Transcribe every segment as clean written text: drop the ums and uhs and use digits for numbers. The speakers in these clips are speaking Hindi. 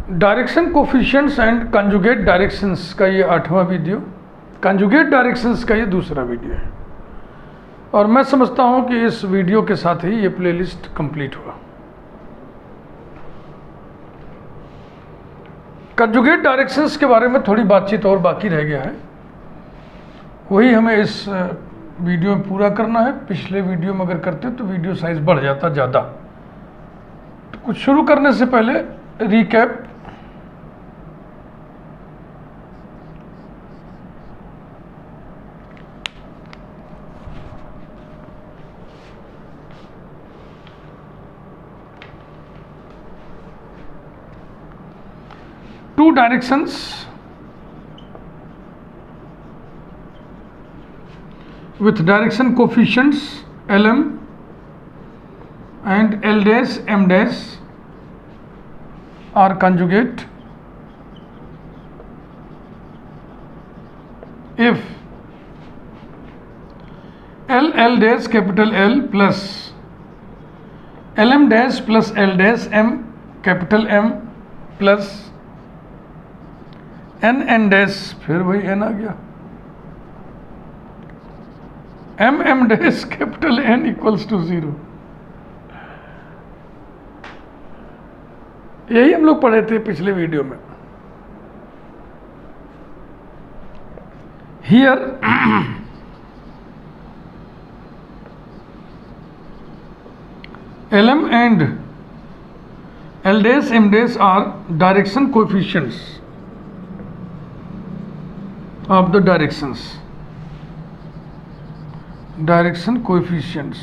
Direction coefficients and conjugate directions का ये 8वां वीडियो, कंजुगेट डायरेक्शंस का ये दूसरा वीडियो है। और मैं समझता हूँ कि इस वीडियो के साथ ही ये प्लेलिस्ट कंप्लीट हुआ। कंजुगेट डायरेक्शंस के बारे में थोड़ी बातचीत और बाकी रह गया है, वही हमें इस वीडियो में पूरा करना है। पिछले वीडियो में अगर करते तो वीडियो साइज बढ़ जाता ज़्यादा। तो कुछ शुरू करने से पहले recap. Two directions with direction coefficients Lm and L dash M dash are conjugate if L dash capital L plus Lm dash plus L dash M capital M plus N dash, फिर वही N आ गया, M dash capital N equals to 0। यही हम लोग पढ़े थे पिछले वीडियो में। Here Lm and L dash M dash are direction coefficients of the direction coefficients।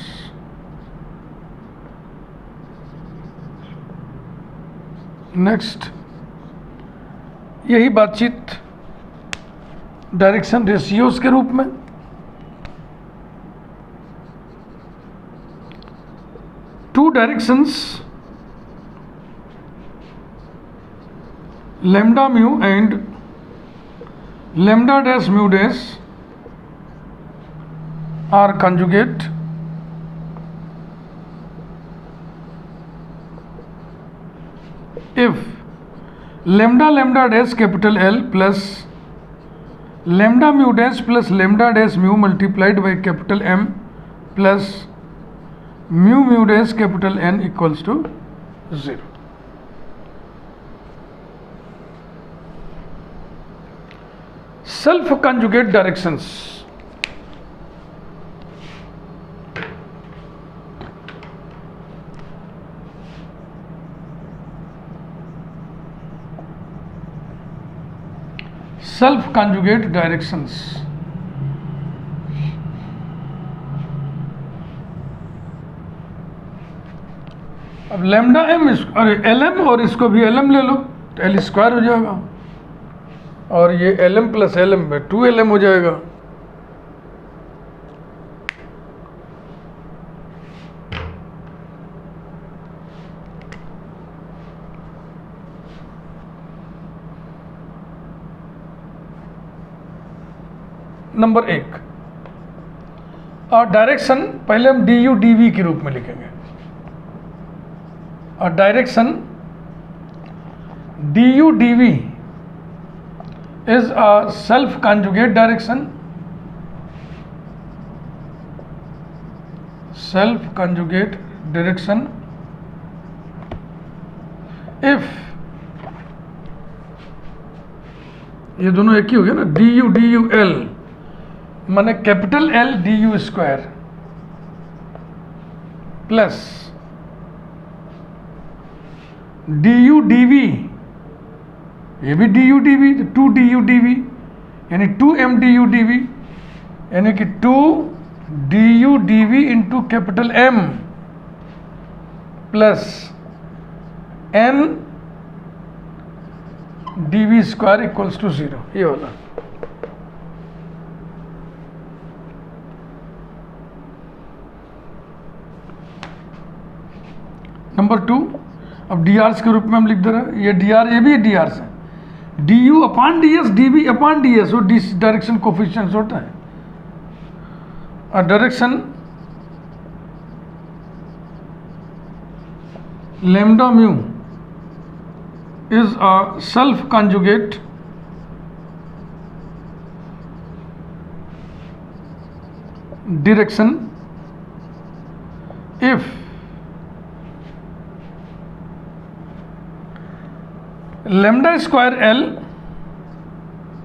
Next, यही बातचीत डायरेक्शन रेशियोज के रूप में। Two directions lambda mu and lambda dash mu dash are conjugate if lambda dash capital L plus lambda mu dash plus lambda dash mu multiplied by capital M plus mu dash capital N equals to 0। Self conjugate directions. Self conjugate directions अब लैम्डा एम और एल एम, और इसको भी एल एम ले लो तो एल स्क्वायर हो जाएगा, और ये Lm प्लस Lm में 2Lm हो जाएगा। नंबर 1, और डायरेक्शन पहले हम du dv के रूप में लिखेंगे। और direction du dv is a self conjugate direction, if ये दोनों एक ही हो गया ना, du L माने capital L du square plus du dv, ये भी du dv, 2 du dv यानी 2m du dv, यानी कि 2 du dv into capital M plus n dv square equals to 0। ये वाला नंबर 2। अब dr के रूप में हम लिख दे रहे हैं, ये dr, ये भी dr है, du upon ds, dv upon ds, और डायरेक्शन कोफिशिएंट्स होता है। और direction lambda mu is a self conjugate direction if lambda square L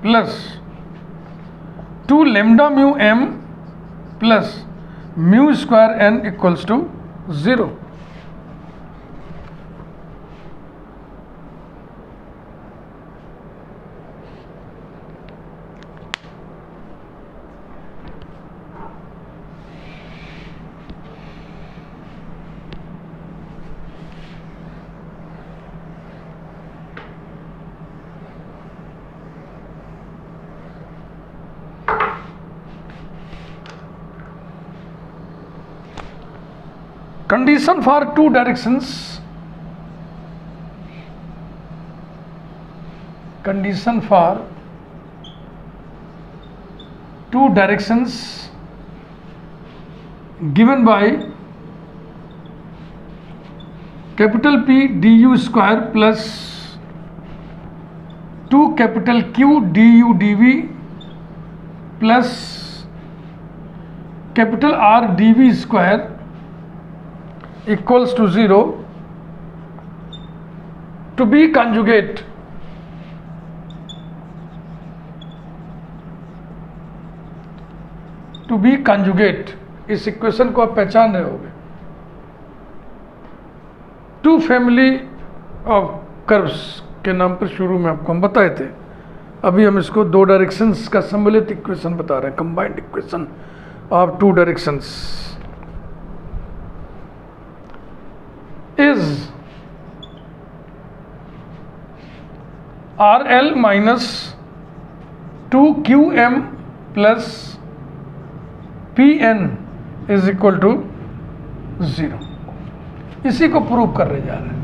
plus 2 lambda mu m plus mu square n equals to 0. Condition for two directions. Condition for two directions given by capital P du square plus 2 capital Q du dv plus capital R dv square equals to 0 to be conjugate. To be conjugate, इस इक्वेशन को आप पहचान रहे होंगे. टू फैमिली ऑफ कर्व्स के नाम पर शुरू में आपको हम बताए थे. अभी हम इसको दो डायरेक्शंस का सम्मिलित इक्वेशन बता रहे हैं, combined equation of two directions. is RL minus 2QM plus PN is equal to 0. इसी को प्रूव करने जा रहे हैं.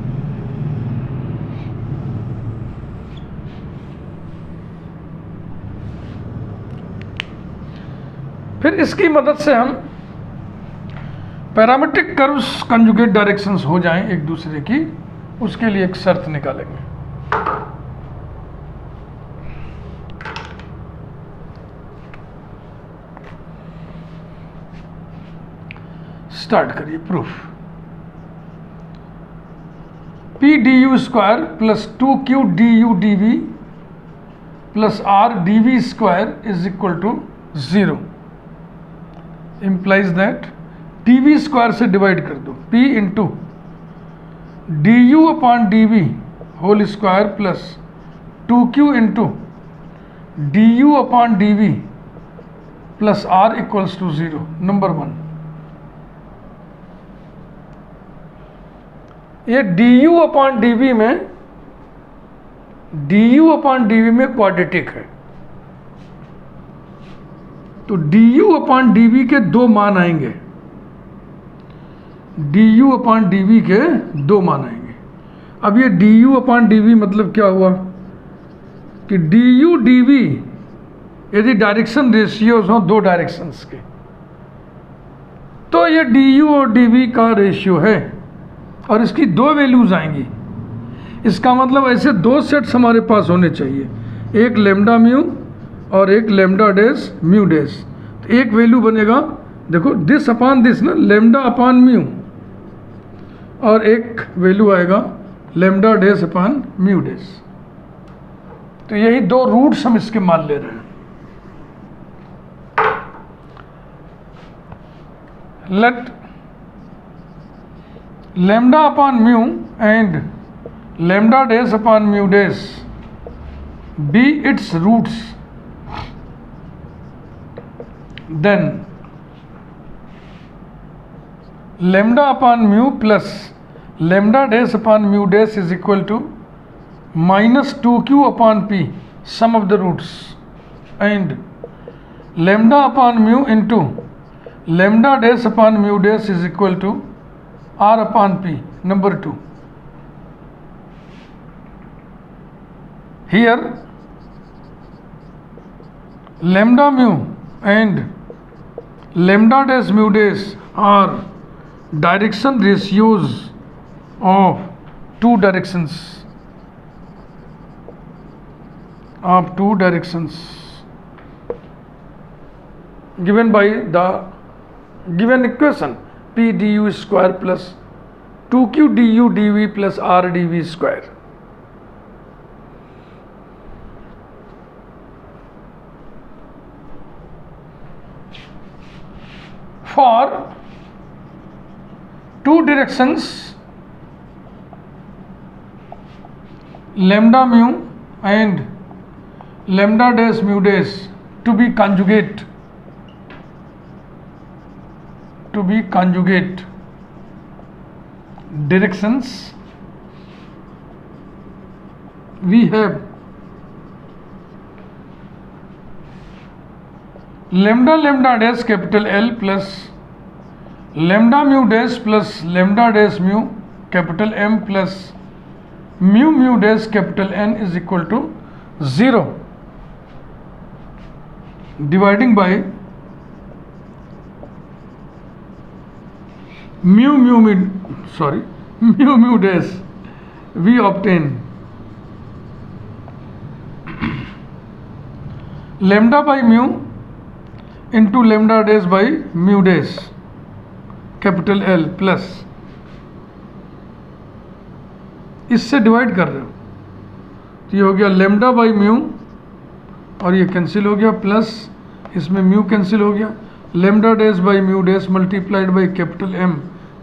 फिर इसकी मदद से हम पैरामेट्रिक कर्व्स कंजुगेट डायरेक्शंस हो जाएं एक दूसरे की, उसके लिए एक शर्त निकालेंगे. स्टार्ट करिए proof. P du square plus 2Q du dv plus R dv स्क्वायर is equal to 0 implies that dv square से डिवाइड कर दो. P into du upon dv whole square plus 2q into du upon dv plus r equals to 0. Number 1, ये du अपॉन dv में क्वाड्रेटिक है, तो du अपॉन dv के दो मान आएंगे. du अपॉन dv के दो मान आएंगे. अब ये du अपॉन dv मतलब क्या हुआ कि du dv यदि डायरेक्शन रेशियोज हो दो डायरेक्शंस के, तो ये du और dv का रेशियो है और इसकी दो वैल्यूज आएंगी. इसका मतलब ऐसे दो सेट्स हमारे पास होने चाहिए, एक लेमडा म्यू और एक लेमडा डैश म्यू डैश. तो एक वैल्यू बनेगा, देखो दिस अपॉन दिस ना, लेमडा अपॉन म्यू, और एक वैल्यू आएगा lambda dash upon mu dash. तो यही दो रूट्स हम इसके मान ले रहे हैं. Let lambda upon mu and lambda dash upon mu dash be its roots, then lambda upon mu plus lambda dash upon mu dash is equal to minus 2q upon p, sum of the roots, and lambda upon mu into lambda dash upon mu dash is equal to r upon p. Number 2, here lambda mu and lambda dash mu dash are direction ratios of two directions of two directions given by the given equation P du square plus 2q du dv plus r dv square. For two directions lambda mu and lambda dash mu dash to be conjugate directions, we have lambda lambda dash capital L plus lambda mu dash plus lambda dash mu capital M plus mu mu dash capital N is equal to 0, dividing by mu mu dash we obtain lambda by mu into lambda dash by mu dash capital L plus, इससे डिवाइड कर रहे हो तो ये हो गया लेमडा बाई म्यू और ये कैंसिल हो गया, प्लस इसमें म्यू कैंसिल हो गया, lambda dash by mu dash multiplied by capital M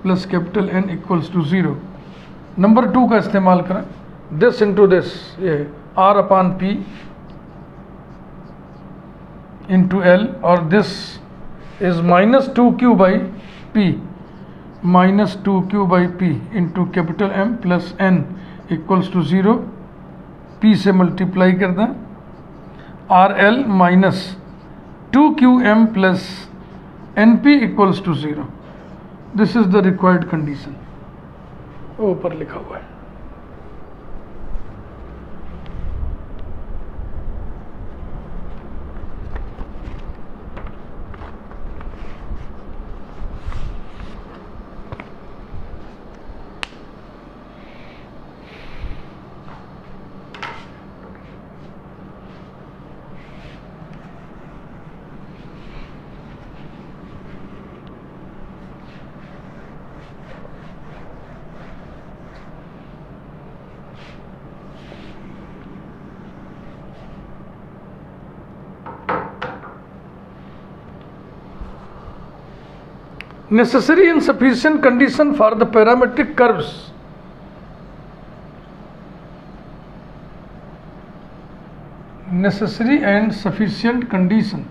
plus capital N equals to 0। Number 2 का इस्तेमाल करें, दिस इंटू दिस, ये R अपॉन P इंटू L और this is -2q by P -2q by P into capital M plus N equals to 0। P से मल्टीप्लाई कर दें, RL minus 2qm plus NP equals to 0। This is the required condition, ऊपर लिखा हुआ है। Necessary and sufficient condition for the parametric curves. Necessary and sufficient condition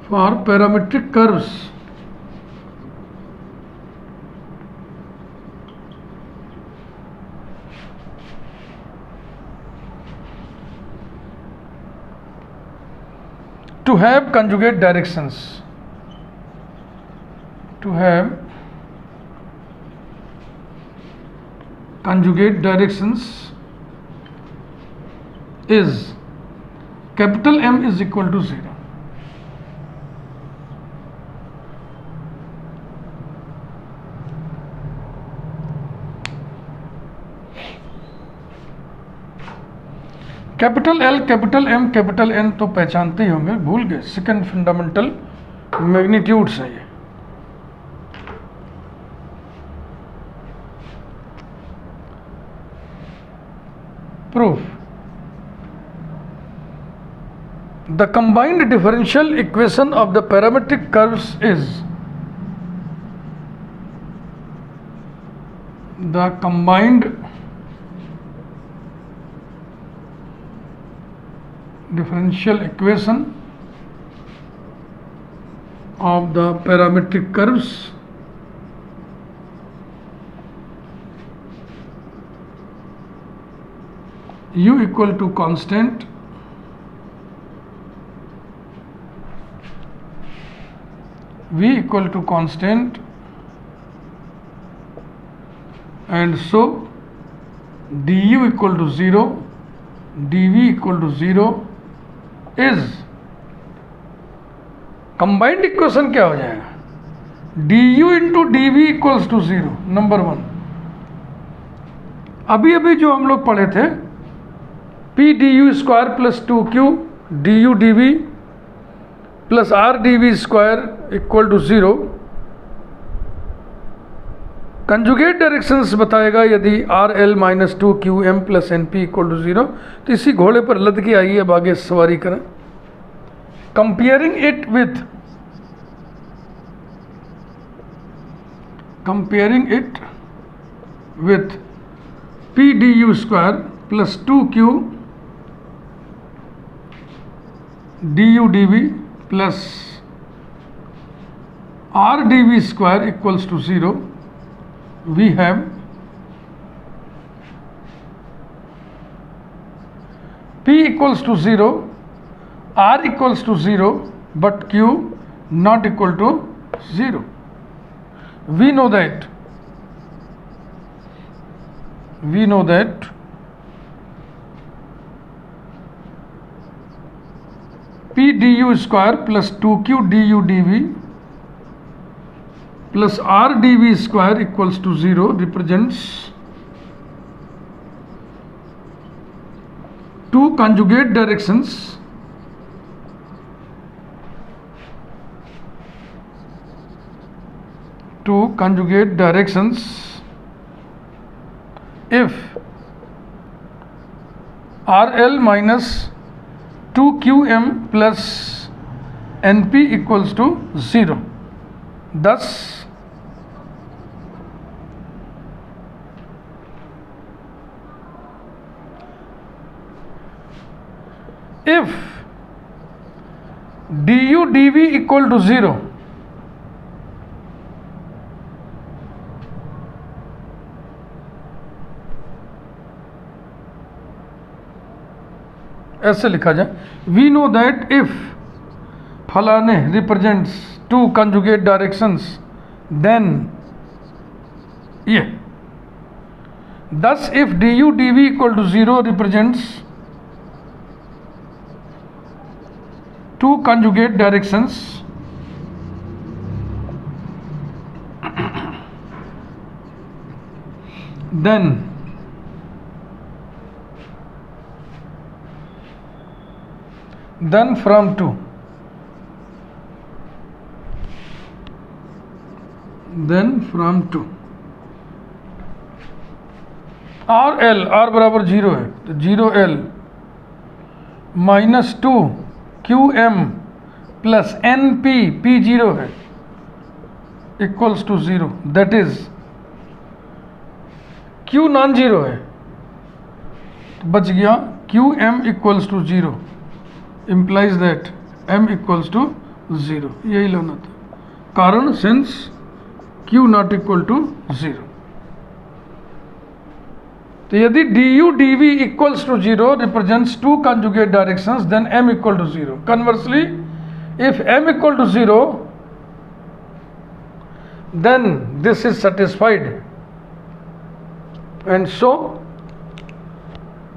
for parametric curves to have conjugate directions, to have conjugate directions is capital M is equal to 0. Capital L, capital M, capital N तो पहचानते ही होंगे, भूल गए, सेकंड फंडामेंटल मैग्नीट्यूड्स है ये। Proof, the combined differential equation of the parametric curves is the combined differential equation of the parametric curves u equal to constant v equal to constant and so du equal to 0, dv equal to 0 is combined equation क्या हो जाएगा, d u into d v equals to 0, number 1। अभी अभी जो हम लोग पढ़े थे, p D you square plus 2q D U D we plus R D we square equal to 0। Conjugate directions बताएगा यदि r l minus 2qm plus n p equal to 0। तो इसी घोड़े पर लद के आइए, अब आगे सवारी करें। Comparing it with P D you square plus 2q D U D we plus R D we square equals to 0, we have P equals to 0, R equals to 0, but Q not equal to 0. We know that P du square plus 2Q du dv plus R dv square equals to 0 represents two conjugate directions if RL minus 2QM plus NP equals to 0. Thus, if du dv equal to 0, ऐसे लिखा जाए, वी नो दैट इफ फलाने represents two conjugate directions then ये, thus if du dv equal to 0 represents two conjugate directions then from 2 R L, R बराबर 0 है तो 0L minus 2QM plus NP, P 0 है, equals to 0, that is Q non zero है तो बच गया QM equals to 0, implies that M equals to 0। यही लाना था कारण, since Q not equal to 0। तो यदि du dv equals to 0 represents two conjugate directions then M equal to 0। Conversely, if M equal to 0 then this is satisfied and so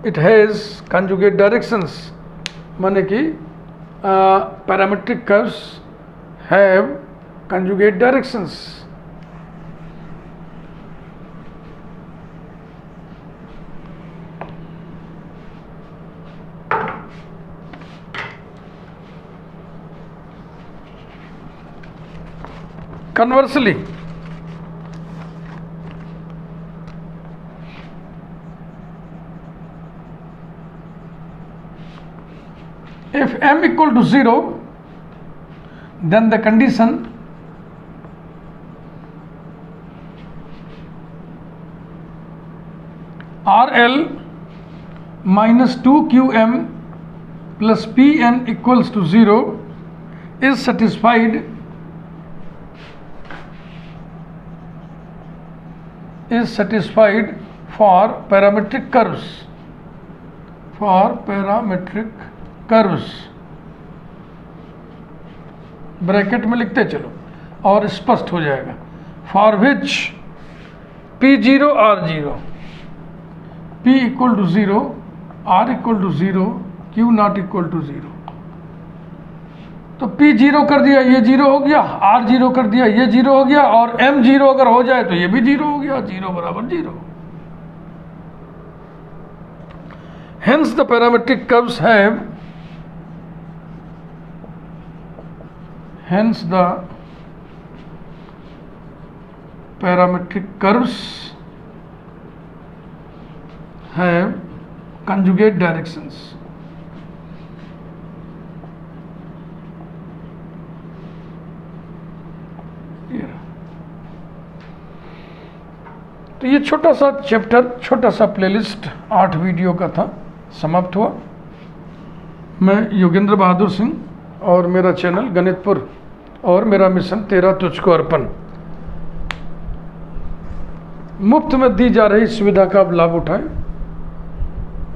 it has conjugate directions, माने कि parametric curves have conjugate directions. Conversely if M equal to 0 then the condition RL minus 2QM plus PN equals to 0 is satisfied for parametric curves, bracket में लिखते चलो और स्पष्ट हो जाएगा। For which P0 R0, P equal to 0, R equal to 0, Q not equal to 0। तो P 0 कर दिया, ये 0 हो गया, R 0 कर दिया, ये 0 हो गया, और M 0 अगर हो जाए तो ये भी 0 हो गया, 0 बराबर 0। Hence the parametric curves have, hence the parametric curves have conjugate directions। तो ये छोटा सा चैप्टर, छोटा सा प्लेलिस्ट 8 वीडियो का था, समाप्त हुआ। मैं योगेंद्र बहादुर सिंह और मेरा चैनल गणितपुर और मेरा मिशन तेरा तुझको अर्पण, मुफ्त में दी जा रही सुविधा का आप लाभ उठाएं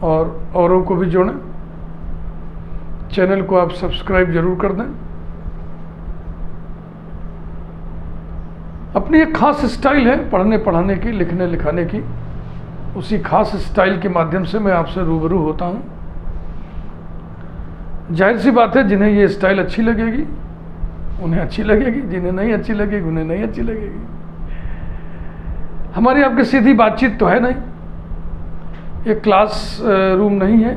और औरों को भी जोड़ें। चैनल को आप सब्सक्राइब जरूर कर दें। अपनी एक खास स्टाइल है पढ़ने पढ़ाने की, लिखने लिखाने की, उसी खास स्टाइल के माध्यम से मैं आपसे रूबरू होता हूँ। जाहिर सी बात है, जिन्हें ये स्टाइल अच्छी लगेगी उन्हें अच्छी लगेगी, जिन्हें नहीं अच्छी लगेगी उन्हें नहीं अच्छी लगेगी। हमारी आपकी सीधी बातचीत तो है नहीं, ये क्लास रूम नहीं है,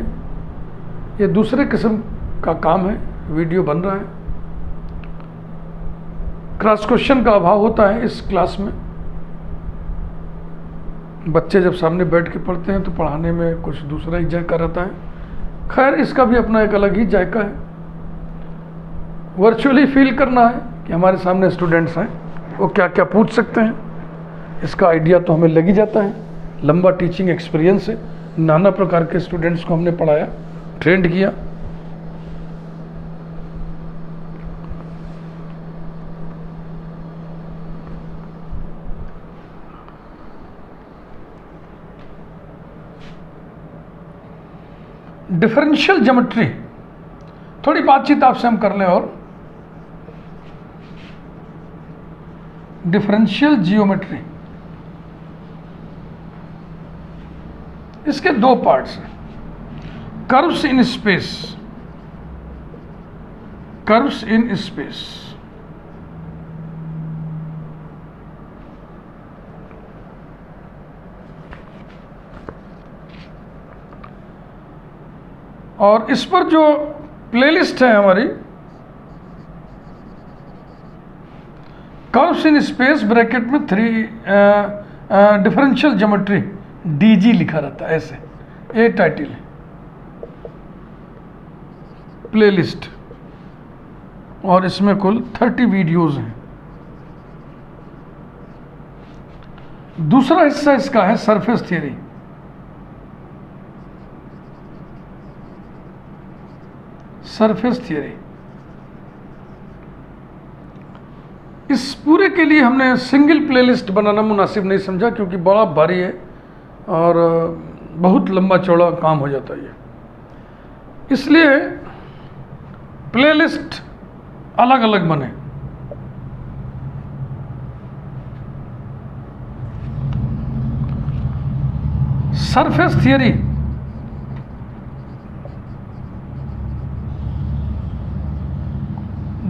ये दूसरे किस्म का काम है। वीडियो बन रहा है, क्रॉस क्वेश्चन का अभाव होता है इस क्लास में। बच्चे जब सामने बैठ के पढ़ते हैं तो पढ़ाने में कुछ दूसरा ही जायका रहता है। खैर, इसका भी अपना एक अलग ही जायका है। वर्चुअली फील करना है कि हमारे सामने स्टूडेंट्स हैं, वो क्या क्या पूछ सकते हैं, इसका आइडिया तो हमें लग ही जाता है। लंबा टीचिंग एक्सपीरियंस है, नाना प्रकार के स्टूडेंट्स को हमने पढ़ाया, ट्रेंड किया। डिफरेंशियल ज्योमेट्री, थोड़ी बातचीत आपसे हम कर लें। और डिफरेंशियल जियोमेट्री, इसके दो पार्ट्स हैं। Curves in space, curves in space, और इस पर जो प्लेलिस्ट है हमारी, कर्व्स इन स्पेस ब्रैकेट में 3 डिफरेंशियल ज्योमेट्री DG लिखा रहता है, ऐसे ये टाइटल है प्लेलिस्ट, और इसमें कुल 30 वीडियोस हैं। दूसरा हिस्सा इसका है सरफेस थियरी। सरफेस थियरी, इस पूरे के लिए हमने सिंगल प्लेलिस्ट बनाना मुनासिब नहीं समझा, क्योंकि बड़ा भारी है और बहुत लंबा चौड़ा काम हो जाता है। इसलिए प्लेलिस्ट अलग अलग बने। सरफेस थियरी,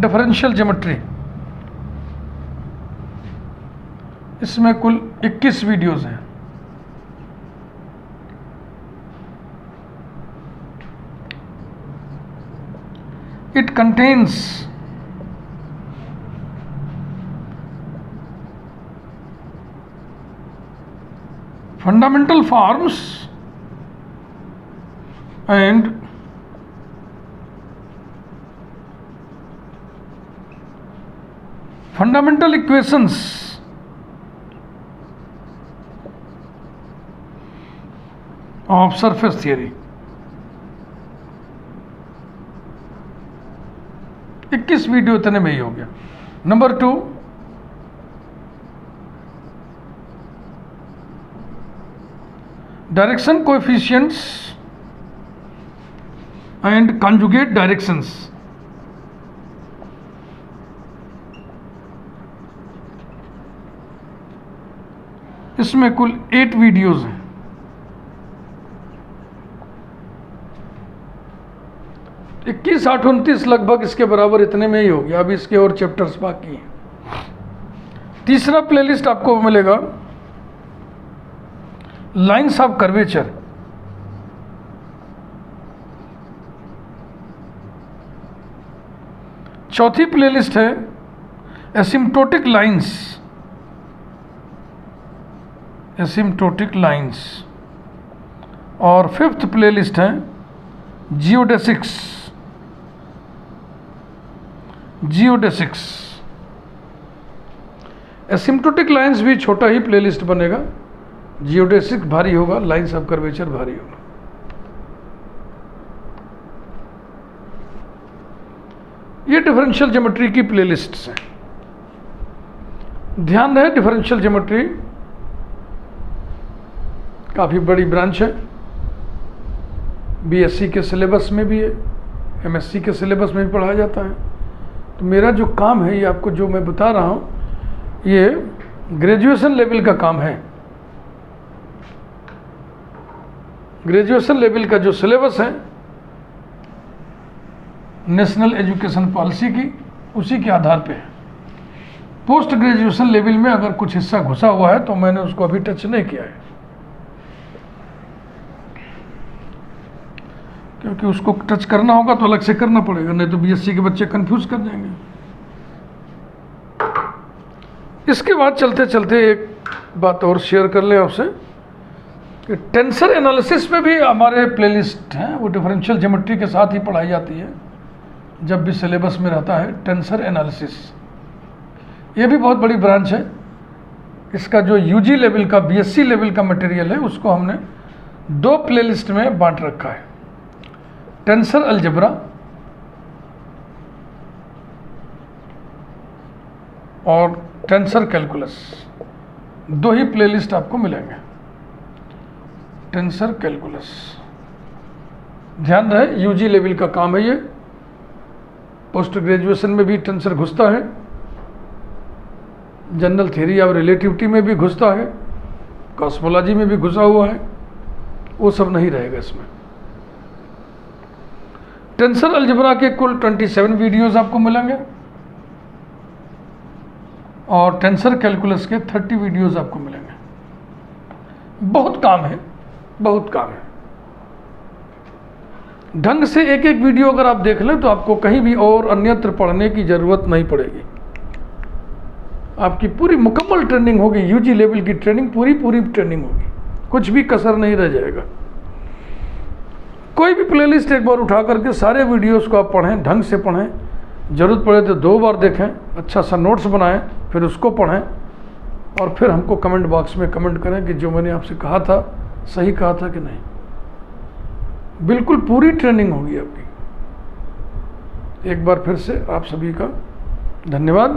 डिफरेंशियल ज्योमेट्री, इसमें कुल 21 वीडियोस हैं। It contains fundamental forms and fundamental equations of surface theory। 21 video इतने में ही हो गया। Number 2, direction coefficients and conjugate directions, इसमें कुल 8 वीडियोस हैं। 21, 8, 29 लगभग इसके बराबर इतने में ही हो गया। अभी इसके और चैप्टर्स बाकी हैं। तीसरा प्लेलिस्ट आपको मिलेगा लाइन्स ऑफ कर्वेचर। चौथी प्लेलिस्ट है एसिम्प्टोटिक लाइन्स, एसिम्प्टोटिक लाइन्स। और फिफ्थ प्लेलिस्ट है जियोडेसिक्स, जियोडेसिक्स। एसिम्प्टोटिक लाइन्स भी छोटा ही प्लेलिस्ट बनेगा, जियोडेसिक भारी होगा, लाइन्स ऑफ कर्वेचर भारी होगा। ये डिफरेंशियल ज्योमेट्री की प्लेलिस्ट्स हैं। ध्यान रहे डिफरेंशियल ज्योमेट्री काफ़ी बड़ी ब्रांच है, बीएससी के सिलेबस में भी है, एमएससी के सिलेबस में भी पढ़ाया जाता है। तो मेरा जो काम है, ये आपको जो मैं बता रहा हूँ, ये ग्रेजुएशन लेवल का काम है। ग्रेजुएशन लेवल का जो सिलेबस है नेशनल एजुकेशन पॉलिसी की, उसी के आधार पे है। पोस्ट ग्रेजुएशन लेवल में अगर कुछ हिस्सा घुसा हुआ है तो मैंने उसको अभी टच नहीं किया है, क्योंकि उसको टच करना होगा तो अलग से करना पड़ेगा, नहीं तो बीएससी के बच्चे कंफ्यूज कर जाएंगे। इसके बाद चलते चलते एक बात और शेयर कर लें आपसे कि टेंसर एनालिसिस में भी हमारे प्लेलिस्ट हैं, वो डिफरेंशियल ज्योमेट्री के साथ ही पढ़ाई जाती है जब भी सिलेबस में रहता है। टेंसर एनालिसिस ये भी बहुत बड़ी ब्रांच है। इसका जो यूजी लेवल का, बीएससी लेवल का मटेरियल है, उसको हमने 2 प्लेलिस्ट में बांट रखा है। टेंसर अलजेब्रा और टेंसर कैलकुलस, 2 ही प्लेलिस्ट आपको मिलेंगे। टेंसर कैलकुलस, ध्यान रहे यूजी लेवल का काम है ये। पोस्ट ग्रेजुएशन में भी टेंसर घुसता है, जनरल थ्योरी और रिलेटिविटी में भी घुसता है, कॉस्मोलॉजी में भी घुसा हुआ है, वो सब नहीं रहेगा इसमें। टेंसर अलजेब्रा के कुल 27 वीडियोस आपको मिलेंगे और टेंसर कैलकुलस के 30 वीडियोस आपको मिलेंगे। बहुत काम है, बहुत काम है। ढंग से एक एक वीडियो अगर आप देख लें तो आपको कहीं भी और अन्यत्र पढ़ने की ज़रूरत नहीं पड़ेगी। आपकी पूरी मुकम्मल ट्रेनिंग होगी, यूजी लेवल की ट्रेनिंग, पूरी ट्रेनिंग होगी, कुछ भी कसर नहीं रह जाएगा। कोई भी प्लेलिस्ट एक बार उठा करके सारे वीडियोस को आप पढ़ें, ढंग से पढ़ें, ज़रूरत पड़े तो 2 बार देखें, अच्छा सा नोट्स बनाएं, फिर उसको पढ़ें और फिर हमको कमेंट बॉक्स में कमेंट करें कि जो मैंने आपसे कहा था सही कहा था कि नहीं। बिल्कुल पूरी ट्रेनिंग होगी आपकी। एक बार फिर से आप सभी का धन्यवाद।